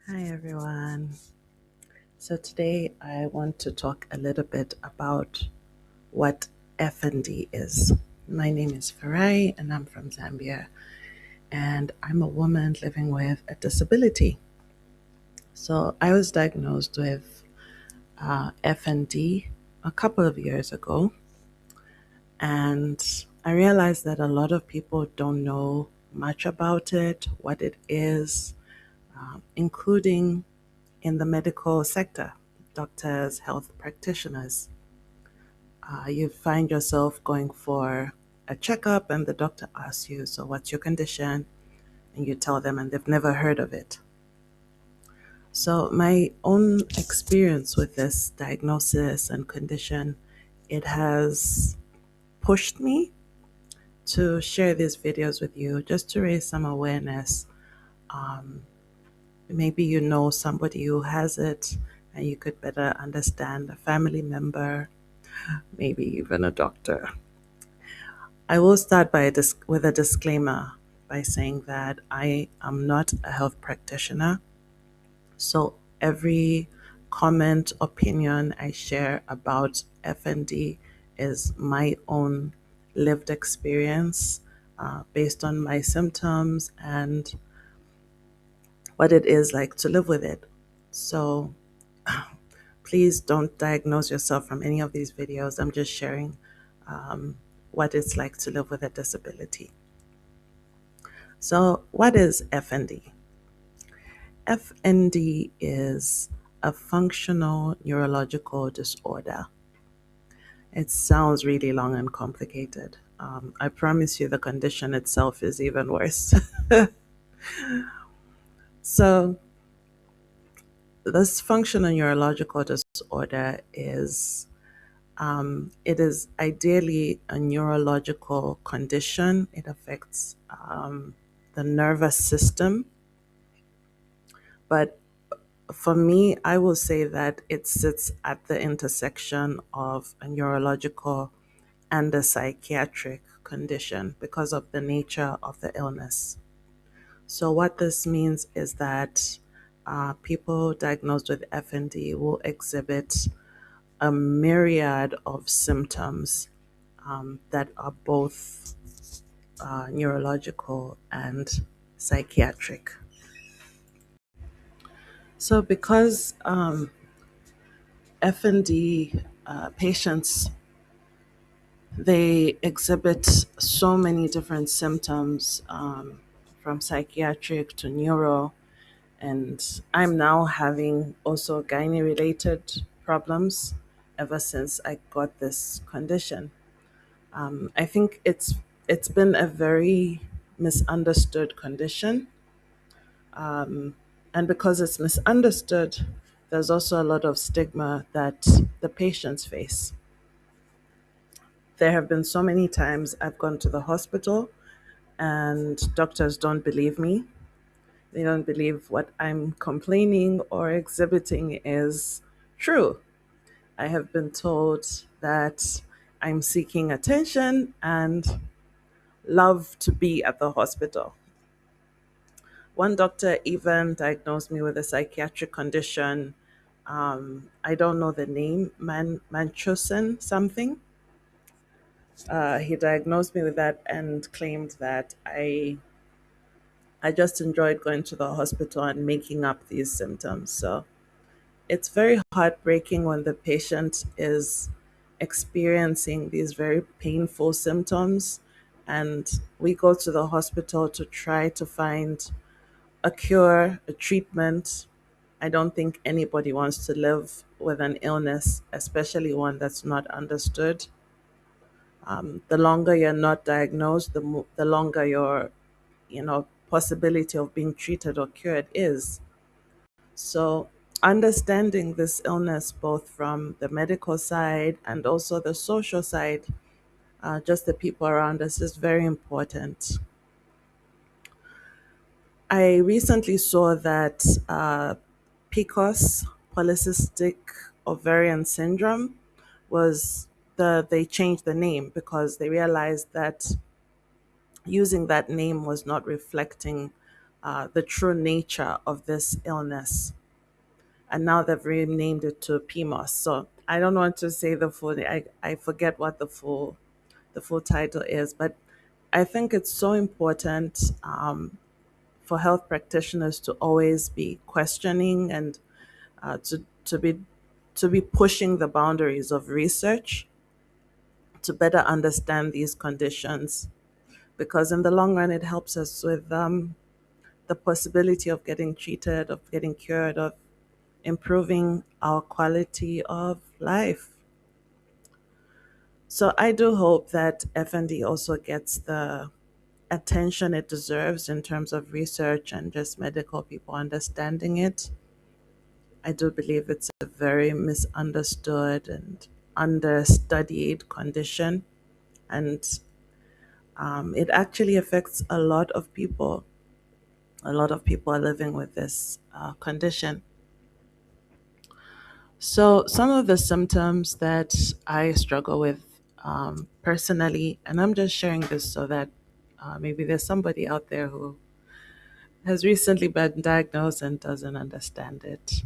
Hi everyone. So today I want to talk a little bit about what FND is. My name is Farai and I'm from Zambia, and I'm a woman living with a disability. So I was diagnosed with FND a couple of years ago, and I realized that a lot of people don't know much about it, what it is, including in the medical sector, doctors, health practitioners. You find yourself going for a checkup, and the doctor asks you, "So, what's your condition?" And you tell them, and they've never heard of it. So, my own experience with this diagnosis and condition, it has pushed me to share these videos with you just to raise some awareness. Um, Maybe you know somebody who has it and you could better understand a family member, maybe even a doctor. I will start with a disclaimer by saying that I am not a health practitioner. So every comment, opinion I share about FND is my own lived experience based on my symptoms and what it is like to live with it. So please don't diagnose yourself from any of these videos. I'm just sharing what it's like to live with a disability. So, what is FND? FND is a functional neurological disorder. It sounds really long and complicated. I promise you, the condition itself is even worse. So, this functional neurological disorder is it is ideally a neurological condition. It affects the nervous system, but for me, I will say that it sits at the intersection of a neurological and a psychiatric condition because of the nature of the illness. So, what this means is that people diagnosed with FND will exhibit a myriad of symptoms that are both neurological and psychiatric. So, because FND patients they exhibit so many different symptoms from psychiatric to neuro, and I'm now having also gynae related problems ever since I got this condition. I think it's been a very misunderstood condition, and because it's misunderstood, there's also a lot of stigma that the patients face. There have been so many times I've gone to the hospital and doctors don't believe me. They don't believe what I'm complaining or exhibiting is true. I have been told that I'm seeking attention and love to be at the hospital. One doctor even diagnosed me with a psychiatric condition. I don't know the name, Manchusen something. He diagnosed me with that and claimed that I just enjoyed going to the hospital and making up these symptoms. So it's very heartbreaking when the patient is experiencing these very painful symptoms and we go to the hospital to try to find a cure, a treatment. I don't think anybody wants to live with an illness, especially one that's not understood. The longer you're not diagnosed, the longer your, possibility of being treated or cured is. So, understanding this illness both from the medical side and also the social side, just the people around us, is very important. I recently saw that PCOS, polycystic ovarian syndrome, was they changed the name because they realized that using that name was not reflecting the true nature of this illness. And now they've renamed it to PMOS. So I don't want to say the full. I forget what the full title is, but I think it's so important for health practitioners to always be questioning and to be pushing the boundaries of research to better understand these conditions, because in the long run it helps us with the possibility of getting treated, of getting cured, of improving our quality of life. So I do hope that FND also gets the attention it deserves in terms of research and just medical people understanding it. I do believe it's a very misunderstood and understudied condition, and it actually affects a lot of people. A lot of people are living with this condition. So, some of the symptoms that I struggle with personally, and I'm just sharing this so that maybe there's somebody out there who has recently been diagnosed and doesn't understand it.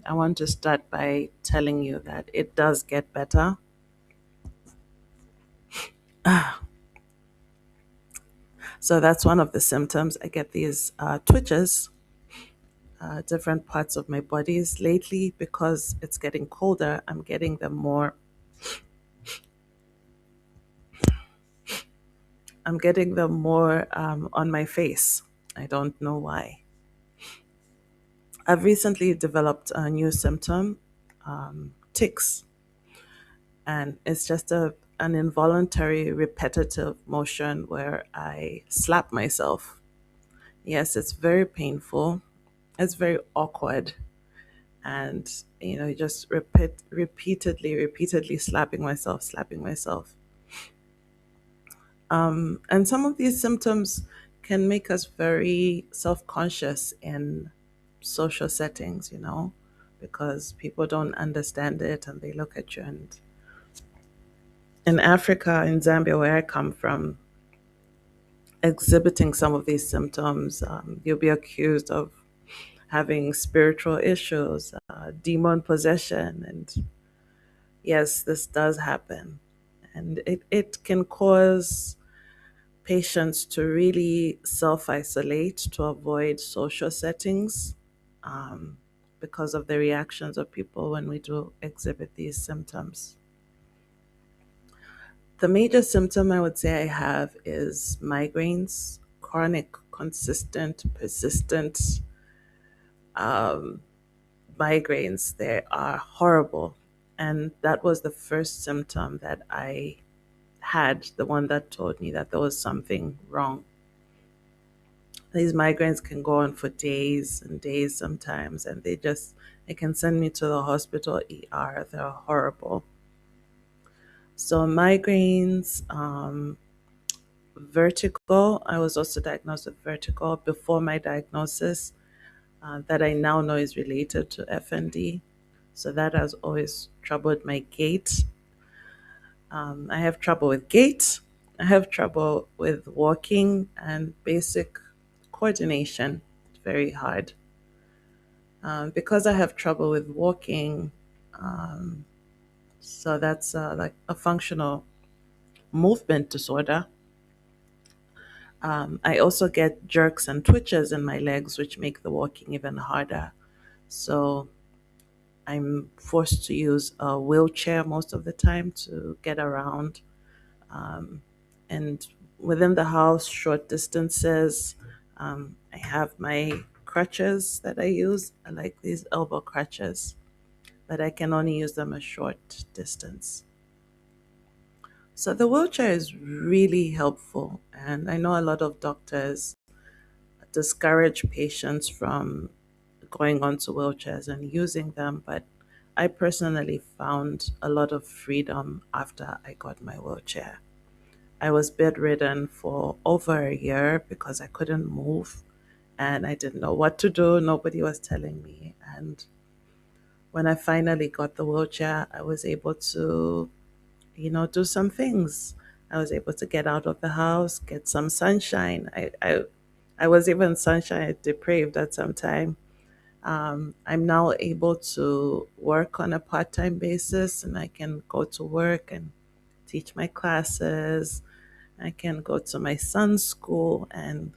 I want to start by telling you that it does get better. So, that's one of the symptoms. I get these twitches, different parts of my bodies lately because it's getting colder. I'm getting them more. I'm getting them more on my face. I don't know why. I've recently developed a new symptom, tics, and it's just an involuntary repetitive motion where I slap myself. Yes, it's very painful. It's very awkward, and just repeatedly slapping myself. And some of these symptoms can make us very self-conscious in social settings, because people don't understand it and they look at you. And in Africa, in Zambia, where I come from, exhibiting some of these symptoms, you'll be accused of having spiritual issues, demon possession. And yes, this does happen. And it can cause patients to really self isolate to avoid social settings, um, because of the reactions of people when we do exhibit these symptoms. The major symptom I would say I have is migraines, chronic, consistent, persistent migraines. They are horrible. And that was the first symptom that I had, the one that told me that there was something wrong. These migraines can go on for days and days sometimes, and they can send me to the hospital ER. They're horrible. So migraines, vertigo. I was also diagnosed with vertigo before my diagnosis, that I now know is related to FND. So that has always troubled my gait. I have trouble with gait. I have trouble with walking and basic coordination. It's very hard. Because I have trouble with walking, so that's like a functional movement disorder. I also get jerks and twitches in my legs, which make the walking even harder. So I'm forced to use a wheelchair most of the time to get around. And within the house, short distances, I have my crutches that I use. I like these elbow crutches, but I can only use them a short distance. So the wheelchair is really helpful, and I know a lot of doctors discourage patients from going onto wheelchairs and using them, but I personally found a lot of freedom after I got my wheelchair. I was bedridden for over a year because I couldn't move and I didn't know what to do. Nobody was telling me. And when I finally got the wheelchair, I was able to, do some things. I was able to get out of the house, get some sunshine. I I was even sunshine depraved at some time. I'm now able to work on a part time basis, and I can go to work and teach my classes. I can go to my son's school, and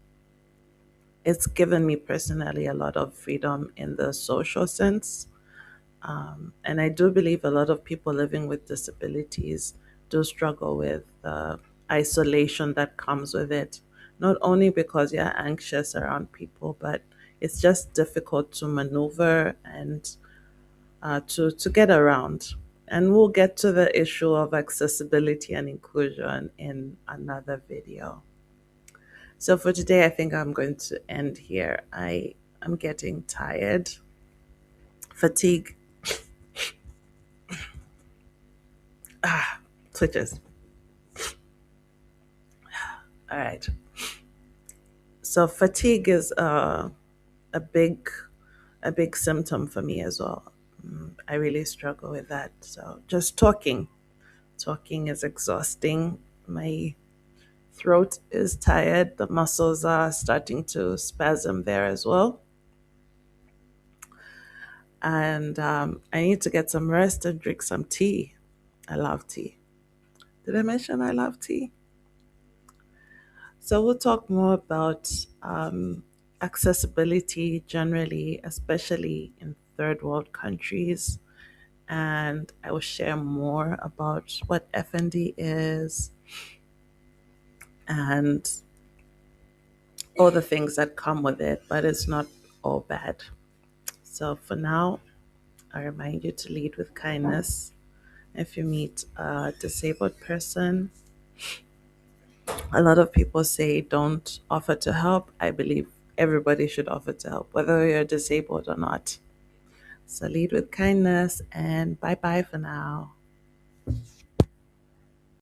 it's given me personally a lot of freedom in the social sense. And I do believe a lot of people living with disabilities do struggle with isolation that comes with it. Not only because you're anxious around people, but it's just difficult to maneuver and to get around. And we'll get to the issue of accessibility and inclusion in another video. So for today, I think I'm going to end here. I am getting tired. Fatigue switches. All right. So fatigue is a big a big symptom for me as well. I really struggle with that. So just talking is exhausting. My throat is tired. The muscles are starting to spasm there as well. And I need to get some rest and drink some tea. I love tea. Did I mention I love tea? So we'll talk more about accessibility generally, especially in third world countries. And I will share more about what FND is and all the things that come with it, but it's not all bad. So for now, I remind you to lead with kindness. If you meet a disabled person, a lot of people say don't offer to help. I believe everybody should offer to help, whether you're disabled or not. So lead with kindness and bye bye for now.